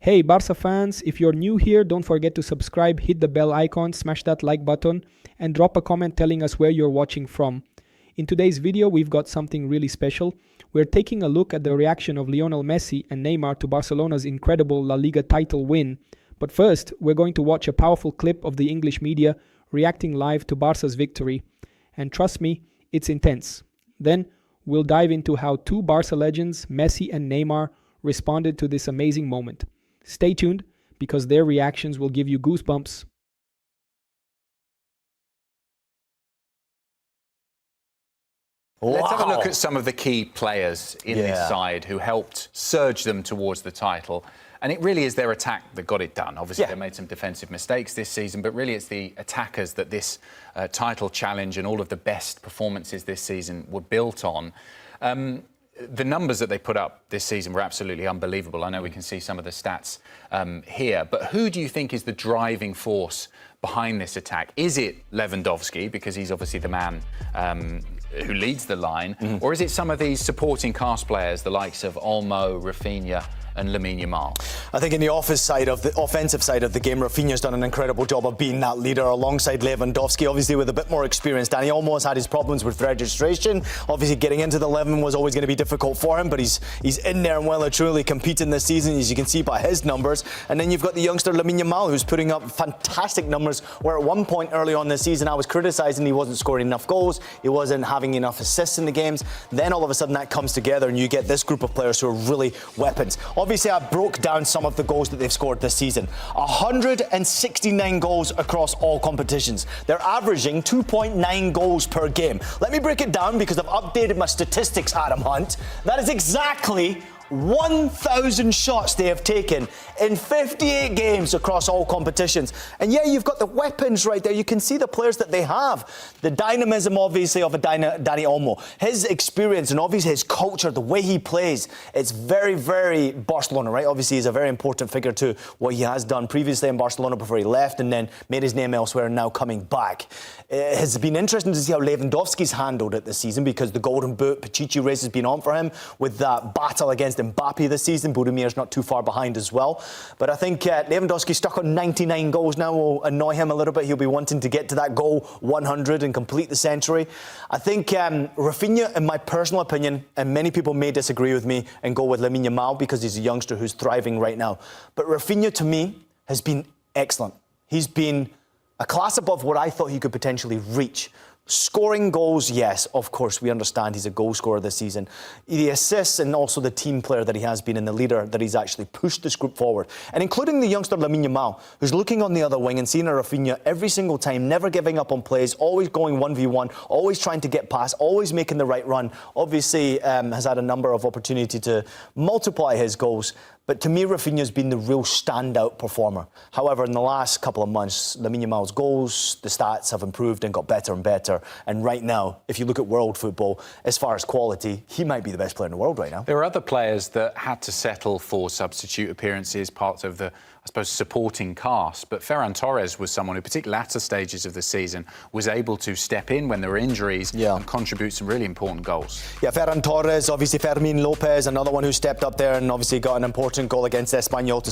Hey Barça fans, if you're new here, don't forget to subscribe, hit the bell icon, smash that like button, and drop a comment telling us where you're watching from. In today's video, we've got something really special. We're taking a look at the reaction of Lionel Messi and Neymar to Barcelona's incredible La Liga title win. But first, we're going to watch a powerful clip of the English media reacting live to Barca's victory. And trust me, it's intense. Then, we'll dive into how two Barca legends, Messi and Neymar, responded to this amazing moment. Stay tuned, because their reactions will give you goosebumps. Wow. Let's have a look at some of the key players in this side who helped surge them towards the title. And it really is their attack that got it done. Obviously, they made some defensive mistakes this season, but really it's the attackers that this title challenge and all of the best performances this season were built on. The numbers that they put up this season were absolutely unbelievable. I know we can see some of the stats here, but who do you think is the driving force behind this attack? Is it Lewandowski, because he's obviously the man who leads the line, or is it some of these supporting cast players, the likes of Olmo, Raphinha, and Lamine Yamal? I think in the offensive side of the game, Raphinha's done an incredible job of being that leader alongside Lewandowski, obviously with a bit more experience. Danny Olmo has had his problems with registration. Obviously getting into the 11 was always going to be difficult for him, but he's in there and well and truly competing this season, as you can see by his numbers. And then you've got the youngster Lamine Yamal, who's putting up fantastic numbers, where at one point early on this season I was criticising he wasn't scoring enough goals, he wasn't having enough assists in the games. Then all of a sudden that comes together and you get this group of players who are really weapons. Obviously, I broke down some of the goals that they've scored this season. 169 goals across all competitions. They're averaging 2.9 goals per game. Let me break it down because I've updated my statistics, Adam Hunt. That is exactly 1,000 shots they have taken in 58 games across all competitions. And yeah, you've got the weapons right there. You can see the players that they have. The dynamism, obviously, of a Danny Olmo. His experience and obviously his culture, the way he plays, it's very, very Barcelona, right? Obviously, he's a very important figure to what he has done previously in Barcelona before he left and then made his name elsewhere and now coming back. It has been interesting to see how Lewandowski's handled it this season because the Golden Boot, Pichichi race has been on for him with that battle against Mbappe this season. Budimir's not too far behind as well. But I think Lewandowski stuck on 99 goals now will annoy him a little bit. He'll be wanting to get to that goal 100 and complete the century. I think Raphinha, in my personal opinion, and many people may disagree with me and go with Lamine Yamal because he's a youngster who's thriving right now. But Raphinha, to me, has been excellent. He's been a class above what I thought he could potentially reach. Scoring goals, yes, of course, we understand he's a goal scorer this season. The assists and also the team player that he has been and the leader that he's actually pushed this group forward. And including the youngster Lamine Yamal, who's looking on the other wing and seeing a Raphinha every single time, never giving up on plays, always going 1v1, always trying to get past, always making the right run. Obviously has had a number of opportunities to multiply his goals. But to me, Raphinha's been the real standout performer. However, in the last couple of months, Lamine Yamal's goals, the stats have improved and got better and better. And right now, if you look at world football, as far as quality, he might be the best player in the world right now. There are other players that had to settle for substitute appearances, parts of the, I suppose, supporting cast. But Ferran Torres was someone who, particularly latter stages of the season, was able to step in when there were injuries and contribute some really important goals. Yeah, Ferran Torres, obviously Fermin Lopez, another one who stepped up there and obviously got an important goal against Espanyol to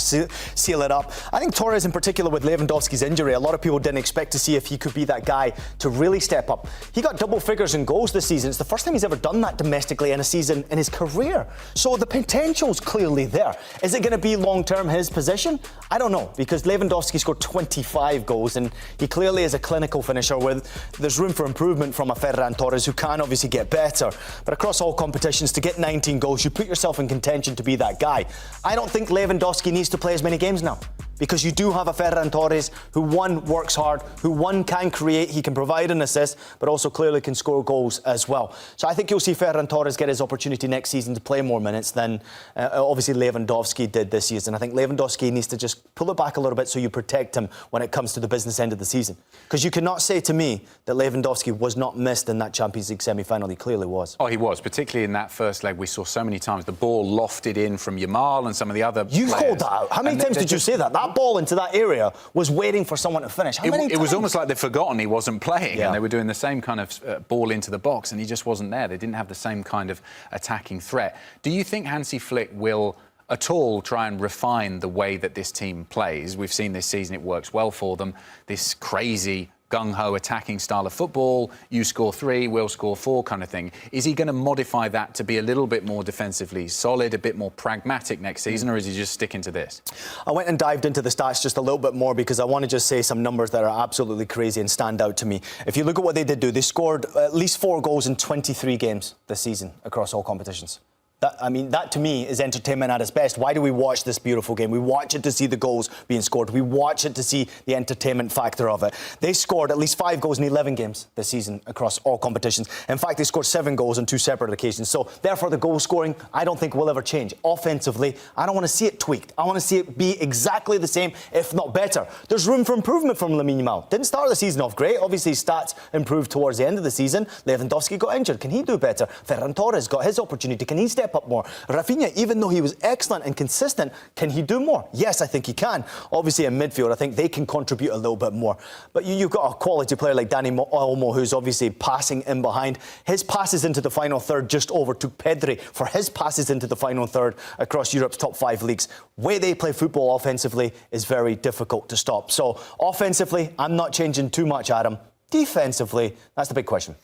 seal it up. I think Torres in particular, with Lewandowski's injury, a lot of people didn't expect to see if he could be that guy to really step up. He got double figures in goals this season. It's the first time he's ever done that domestically in a season in his career. So the potential's clearly there. Is it going to be long-term his position? I don't know, because Lewandowski scored 25 goals and he clearly is a clinical finisher with there's room for improvement from a Ferran Torres who can obviously get better. But across all competitions, to get 19 goals, you put yourself in contention to be that guy. I don't think Lewandowski needs to play as many games now, because you do have a Ferran Torres who, one, works hard, who, one, can create, he can provide an assist, but also clearly can score goals as well. So I think you'll see Ferran Torres get his opportunity next season to play more minutes than obviously Lewandowski did this season. I think Lewandowski needs to just pull it back a little bit so you protect him when it comes to the business end of the season. Because you cannot say to me that Lewandowski was not missed in that Champions League semi-final. He clearly was. Oh, he was, particularly in that first leg. We saw so many times the ball lofted in from Yamal and some of the other players. Called that out. How many times did you say that? That ball into that area was waiting for someone to finish. How many times? It was almost like they'd forgotten he wasn't playing and they were doing the same kind of ball into the box and he just wasn't there. They didn't have the same kind of attacking threat. Do you think Hansi Flick will at all try and refine the way that this team plays? We've seen this season it works well for them. This crazy gung-ho attacking style of football, you score 3, we'll score 4 kind of thing. Is he going to modify that to be a little bit more defensively solid, a bit more pragmatic next season, or is he just sticking to this? I went and dived into the stats just a little bit more because I want to just say some numbers that are absolutely crazy and stand out to me. If you look at what they did do, they scored at least 4 goals in 23 games this season across all competitions. That to me is entertainment at its best. Why do we watch this beautiful game? We watch it to see the goals being scored. We watch it to see the entertainment factor of it. They scored at least 5 goals in 11 games this season across all competitions. In fact, they scored 7 goals on 2 separate occasions. So, therefore, the goal scoring, I don't think will ever change. Offensively, I don't want to see it tweaked. I want to see it be exactly the same, if not better. There's room for improvement from Lamine Yamal. Didn't start the season off great. Obviously, his stats improved towards the end of the season. Lewandowski got injured. Can he do better? Ferran Torres got his opportunity. Can he step up more? Raphinha, even though he was excellent and consistent, can he do more? Yes, I think he can. Obviously, in midfield, I think they can contribute a little bit more. But you've got a quality player like Dani Olmo, who's obviously passing in behind. His passes into the final third just overtook Pedri for his passes into the final third across Europe's top 5 leagues. Way they play football offensively is very difficult to stop. So, offensively, I'm not changing too much, Adam. Defensively, that's the big question.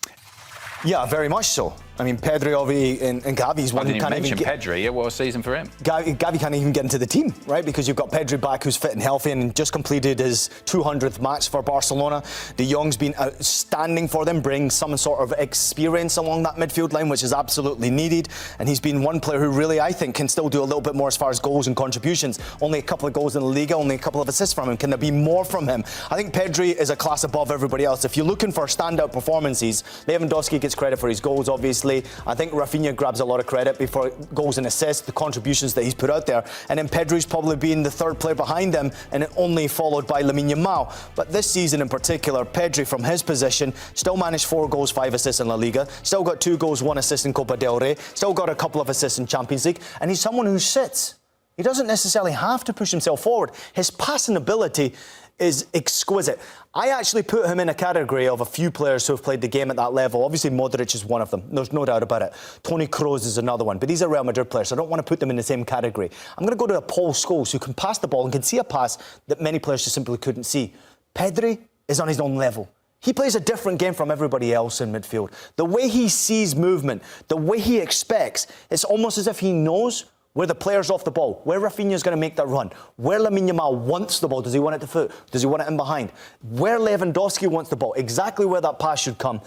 Yeah, very much so. I mean, Pedri and Gavi's one who can't even get... Pedri, what a season for him. Gavi can't even get into the team, right? Because you've got Pedri back who's fit and healthy and just completed his 200th match for Barcelona. De Jong's been outstanding for them, bringing some sort of experience along that midfield line, which is absolutely needed. And he's been one player who really, I think, can still do a little bit more as far as goals and contributions. Only a couple of goals in the Liga, only a couple of assists from him. Can there be more from him? I think Pedri is a class above everybody else. If you're looking for standout performances, Lewandowski gets credit for his goals, obviously. I think Raphinha grabs a lot of credit before goals and assists, the contributions that he's put out there. And then Pedri's probably been the third player behind them, and only followed by Lamine Yamal. But this season in particular, Pedri from his position still managed 4 goals, 5 assists in La Liga, still got 2 goals, 1 assist in Copa del Rey, still got a couple of assists in Champions League, and he's someone who sits. He doesn't necessarily have to push himself forward. His passing ability is exquisite. I actually put him in a category of a few players who have played the game at that level. Obviously, Modric is one of them. There's no doubt about it. Toni Kroos is another one. But these are Real Madrid players, so I don't want to put them in the same category. I'm going to go to a Paul Scholes who can pass the ball and can see a pass that many players just simply couldn't see. Pedri is on his own level. He plays a different game from everybody else in midfield. The way he sees movement, the way he expects, it's almost as if he knows where the player's off the ball, where Raphinha's going to make that run, where Lamine Yamal wants the ball. Does he want it to foot? Does he want it in behind? Where Lewandowski wants the ball, exactly where that pass should come.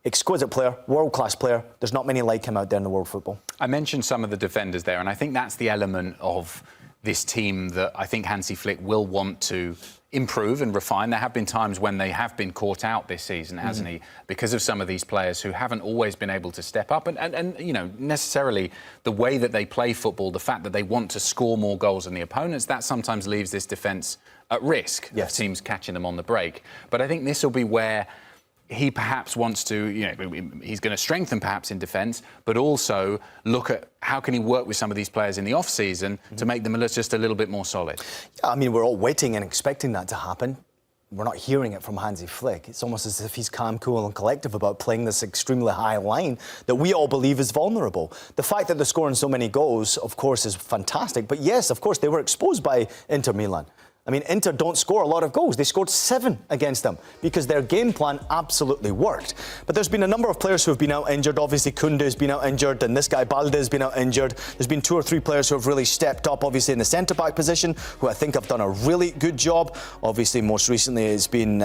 Exquisite player, world-class player. There's not many like him out there in the world football. I mentioned some of the defenders there, and I think that's the element of this team that I think Hansi Flick will want to improve and refine. There have been times when they have been caught out this season, hasn't he? Because of some of these players who haven't always been able to step up. And you know, necessarily the way that they play football, the fact that they want to score more goals than the opponents, that sometimes leaves this defence at risk of teams catching them on the break. But I think this will be where he perhaps wants to, you know, he's going to strengthen perhaps in defence, but also look at how can he work with some of these players in the off-season to make them just a little bit more solid. Yeah, I mean, we're all waiting and expecting that to happen. We're not hearing it from Hansi Flick. It's almost as if he's calm, cool and collective about playing this extremely high line that we all believe is vulnerable. The fact that they're scoring so many goals, of course, is fantastic. But yes, of course, they were exposed by Inter Milan. I mean, Inter don't score a lot of goals. They scored 7 against them because their game plan absolutely worked. But there's been a number of players who have been out injured. Obviously, Koundé has been out injured, and this guy Balde has been out injured. There's been 2 or 3 players who have really stepped up, obviously, in the centre-back position, who I think have done a really good job. Obviously, most recently it's been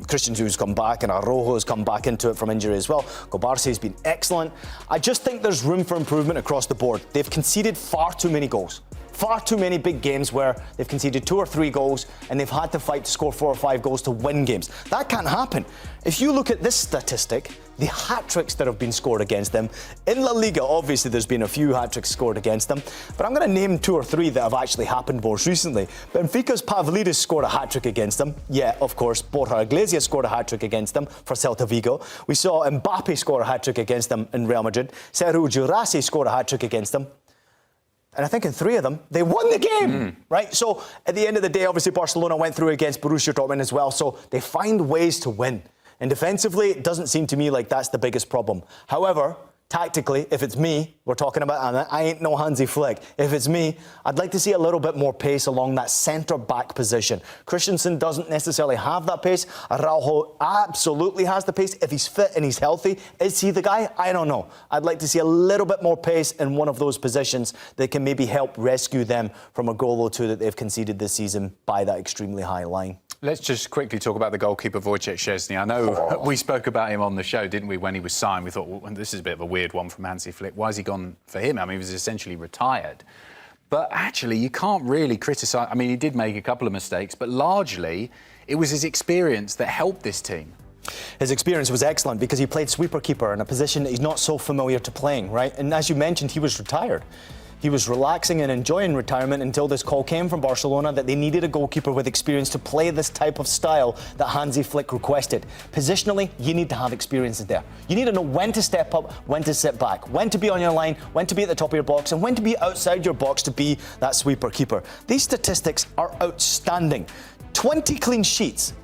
Christian who's come back, and Araujo has come back into it from injury as well. Barça has been excellent. I just think there's room for improvement across the board. They've conceded far too many goals. Far too many big games where they've conceded 2 or 3 goals and they've had to fight to score 4 or 5 goals to win games. That can't happen. If you look at this statistic, the hat-tricks that have been scored against them, in La Liga, obviously there's been a few hat-tricks scored against them, but I'm going to name 2 or 3 that have actually happened most recently. Benfica's Pavlidis scored a hat-trick against them. Yeah, of course, Borja Iglesias scored a hat-trick against them for Celta Vigo. We saw Mbappe score a hat-trick against them in Real Madrid. Serhou Guirassy scored a hat-trick against them. And I think in 3 of them, they won the game, right? So at the end of the day, obviously Barcelona went through against Borussia Dortmund as well. So they find ways to win. And defensively, it doesn't seem to me like that's the biggest problem. However, Tactically, if it's me, we're talking about, and I ain't no Hansi Flick. If it's me, I'd like to see a little bit more pace along that centre-back position. Christensen doesn't necessarily have that pace. Araujo absolutely has the pace. If he's fit and he's healthy, is he the guy? I don't know. I'd like to see a little bit more pace in one of those positions that can maybe help rescue them from a goal or two that they've conceded this season by that extremely high line. Let's just quickly talk about the goalkeeper, Wojciech Szczesny. I know we spoke about him on the show, didn't we, when he was signed? We thought, well, this is a bit of a weird one from Hansi Flick. Why has he gone for him? I mean, he was essentially retired. But actually, you can't really criticise... I mean, he did make a couple of mistakes, but largely, it was his experience that helped this team. His experience was excellent because he played sweeper-keeper in a position that he's not so familiar to playing, right? And as you mentioned, he was retired. He was relaxing and enjoying retirement until this call came from Barcelona that they needed a goalkeeper with experience to play this type of style that Hansi Flick requested. Positionally, you need to have experiences there. You need to know when to step up, when to sit back, when to be on your line, when to be at the top of your box, and when to be outside your box to be that sweeper-keeper. These statistics are outstanding. 20 clean sheets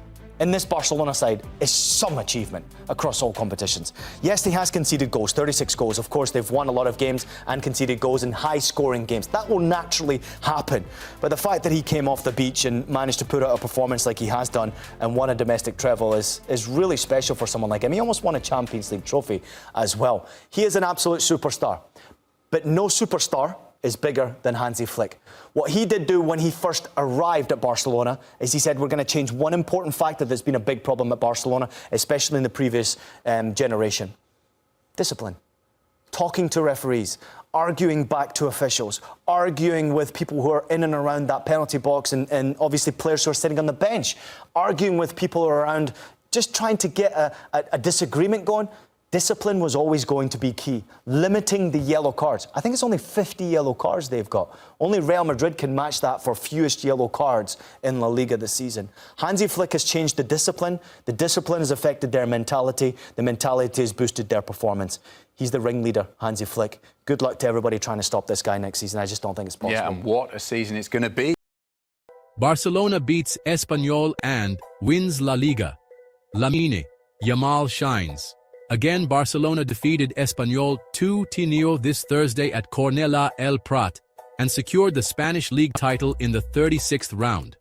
in this Barcelona side is some achievement across all competitions. Yes, he has conceded goals, 36 goals. Of course, they've won a lot of games and conceded goals in high-scoring games. That will naturally happen. But the fact that he came off the beach and managed to put out a performance like he has done and won a domestic treble is really special for someone like him. He almost won a Champions League trophy as well. He is an absolute superstar. But no superstar is bigger than Hansi Flick. What he did do when he first arrived at Barcelona is he said, we're going to change one important factor that's been a big problem at Barcelona, especially in the previous generation. Discipline. Talking to referees, arguing back to officials, arguing with people who are in and around that penalty box and obviously players who are sitting on the bench, arguing with people around, just trying to get a disagreement going. Discipline was always going to be key. Limiting the yellow cards. I think it's only 50 yellow cards they've got. Only Real Madrid can match that for fewest yellow cards in La Liga this season. Hansi Flick has changed the discipline. The discipline has affected their mentality. The mentality has boosted their performance. He's the ringleader, Hansi Flick. Good luck to everybody trying to stop this guy next season. I just don't think it's possible. Yeah, and what a season it's going to be. Barcelona beats Espanyol and wins La Liga. Lamine Yamal shines. Again, Barcelona defeated Espanyol 2-0 this Thursday at Cornellà El Prat and secured the Spanish league title in the 36th round.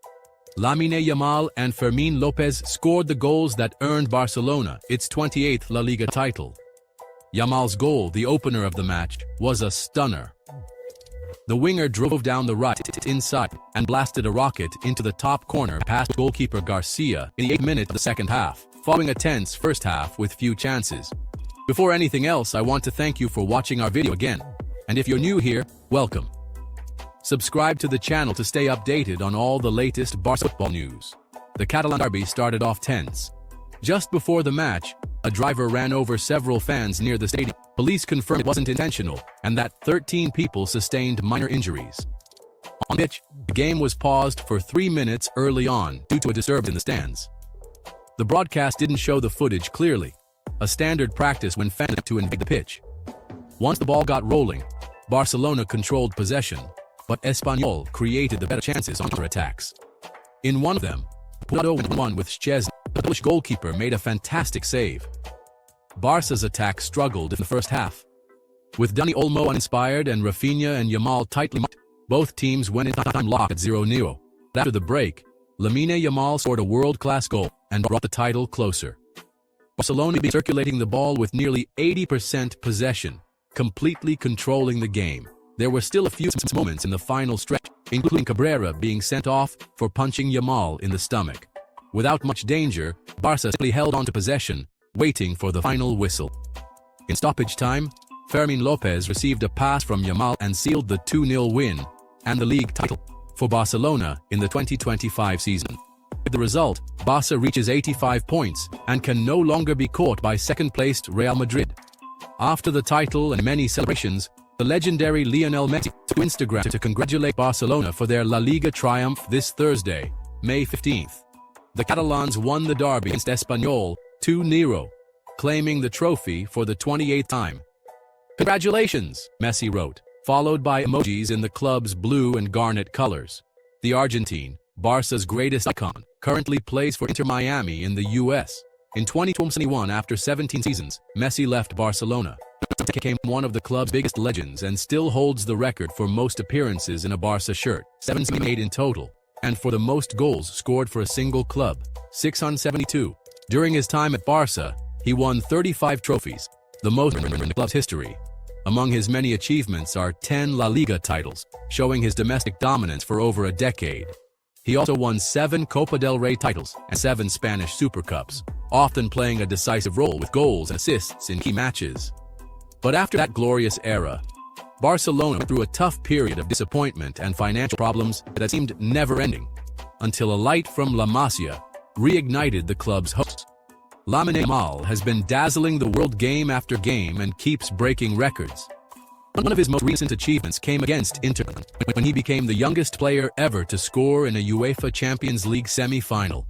Lamine Yamal and Fermín López scored the goals that earned Barcelona its 28th La Liga title. Yamal's goal, the opener of the match, was a stunner. The winger drove down the right inside and blasted a rocket into the top corner past goalkeeper Garcia in the 8th minute of the second half, following a tense first half with few chances. Before anything else, I want to thank you for watching our video again. And if you're new here, welcome. Subscribe to the channel to stay updated on all the latest Barça football news. The Catalan derby started off tense. Just before the match, a driver ran over several fans near the stadium. Police confirmed it wasn't intentional and that 13 people sustained minor injuries. On pitch, the game was paused for 3 minutes early on due to a disturbance in the stands. The broadcast didn't show the footage clearly, a standard practice when fans to invade the pitch. Once the ball got rolling, Barcelona controlled possession, but Espanyol created the better chances on counterattacks. In one of them, Puado went one with Szczesny. The Polish goalkeeper made a fantastic save. Barca's attack struggled in the first half. With Dani Olmo uninspired and Raphinha and Yamal tightly marked, both teams went into time lock at 0-0. After the break, Lamine Yamal scored a world-class goal and brought the title closer. Barcelona began circulating the ball with nearly 80% possession, completely controlling the game. There were still a few moments in the final stretch, including Cabrera being sent off for punching Yamal in the stomach. Without much danger, Barca simply held on to possession, waiting for the final whistle. In stoppage time, Fermín López received a pass from Yamal and sealed the 2-0 win and the league title for Barcelona in the 2025 season. With the result, Barca reaches 85 points and can no longer be caught by second-placed Real Madrid. After the title and many celebrations, the legendary Lionel Messi took to Instagram to congratulate Barcelona for their La Liga triumph this Thursday, May 15th. The Catalans won the derby against Espanyol 2-0, claiming the trophy for the 28th time. "Congratulations," Messi wrote, followed by emojis in the club's blue and garnet colors. The Argentine, Barca's greatest icon, currently plays for Inter Miami in the U.S. In 2021, after 17 seasons, Messi left Barcelona. became one of the club's biggest legends and still holds the record for most appearances in a Barça shirt, 78 in total, and for the most goals scored for a single club, 672. During his time at Barça, he won 35 trophies, the most in the club's history. Among his many achievements are 10 La Liga titles, showing his domestic dominance for over a decade. He also won 7 Copa del Rey titles and 7 Spanish Super Cups, often playing a decisive role with goals and assists in key matches. But after that glorious era, Barcelona went through a tough period of disappointment and financial problems that seemed never-ending, until a light from La Masia reignited the club's hopes. Lamine Yamal has been dazzling the world game after game and keeps breaking records. One of his most recent achievements came against Inter when he became the youngest player ever to score in a UEFA Champions League semi-final.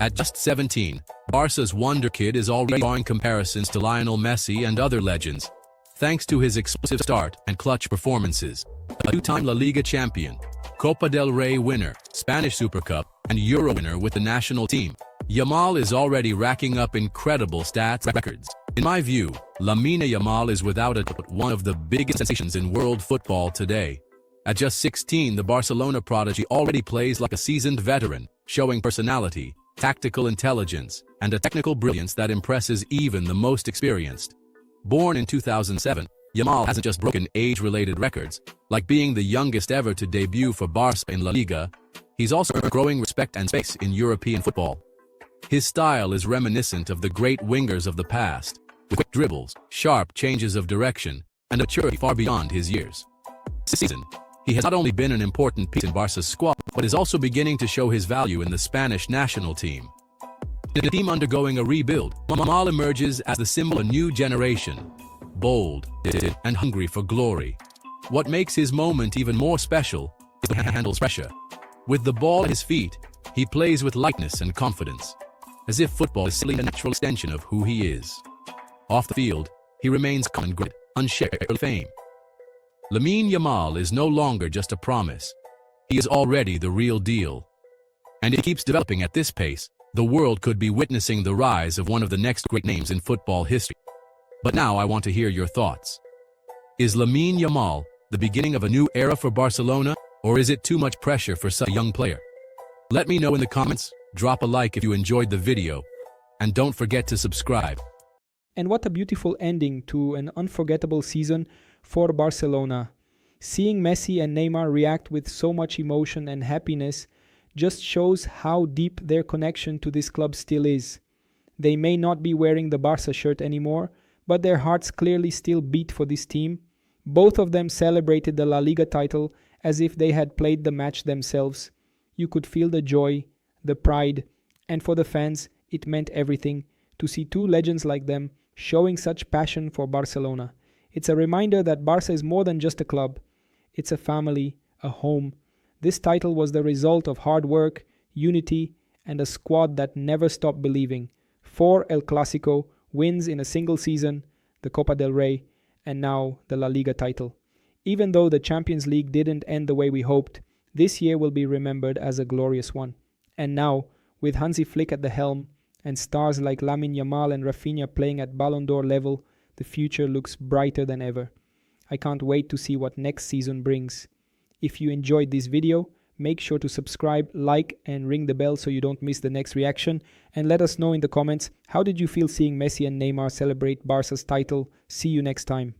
At just 17, Barca's wonder kid is already drawing comparisons to Lionel Messi and other legends, thanks to his explosive start and clutch performances. A two-time La Liga champion, Copa del Rey winner, Spanish Super Cup, and Euro winner with the national team, Yamal is already racking up incredible stats records. In my view, Lamine Yamal is without a doubt one of the biggest sensations in world football today. At just 16, the Barcelona prodigy already plays like a seasoned veteran, showing personality, tactical intelligence, and a technical brilliance that impresses even the most experienced. Born in 2007, Yamal hasn't just broken age-related records, like being the youngest ever to debut for Barça in La Liga. He's also earned growing respect and space in European football. His style is reminiscent of the great wingers of the past, with quick dribbles, sharp changes of direction, and a maturity far beyond his years. This season, he has not only been an important piece in Barca's squad, but is also beginning to show his value in the Spanish national team. In a team undergoing a rebuild, Yamal emerges as the symbol of a new generation, bold and hungry for glory. What makes his moment even more special is the way he handles pressure. With the ball at his feet, he plays with lightness and confidence, as if football is simply a natural extension of who he is. Off the field, he remains calm and gritty, unshared by fame. Lamine Yamal is no longer just a promise. He is already the real deal. And if he keeps developing at this pace, the world could be witnessing the rise of one of the next great names in football history. But now I want to hear your thoughts. Is Lamine Yamal the beginning of a new era for Barcelona, or is it too much pressure for such a young player? Let me know in the comments, drop a like if you enjoyed the video, and don't forget to subscribe. And what a beautiful ending to an unforgettable season for Barcelona. Seeing Messi and Neymar react with so much emotion and happiness just shows how deep their connection to this club still is. They may not be wearing the Barça shirt anymore, but their hearts clearly still beat for this team. Both of them celebrated the La Liga title as if they had played the match themselves. You could feel the joy, the pride, and for the fans, it meant everything to see two legends like them showing such passion for Barcelona. It's a reminder that Barça is more than just a club. It's a family, a home. This title was the result of hard work, unity, and a squad that never stopped believing. 4 El Clásico wins in a single season, the Copa del Rey, and now the La Liga title. Even though the Champions League didn't end the way we hoped, this year will be remembered as a glorious one. And now, with Hansi Flick at the helm, and stars like Lamine Yamal and Raphinha playing at Ballon d'Or level, the future looks brighter than ever. I can't wait to see what next season brings. If you enjoyed this video, make sure to subscribe, like, and ring the bell so you don't miss the next reaction. And let us know in the comments, how did you feel seeing Messi and Neymar celebrate Barca's title? See you next time.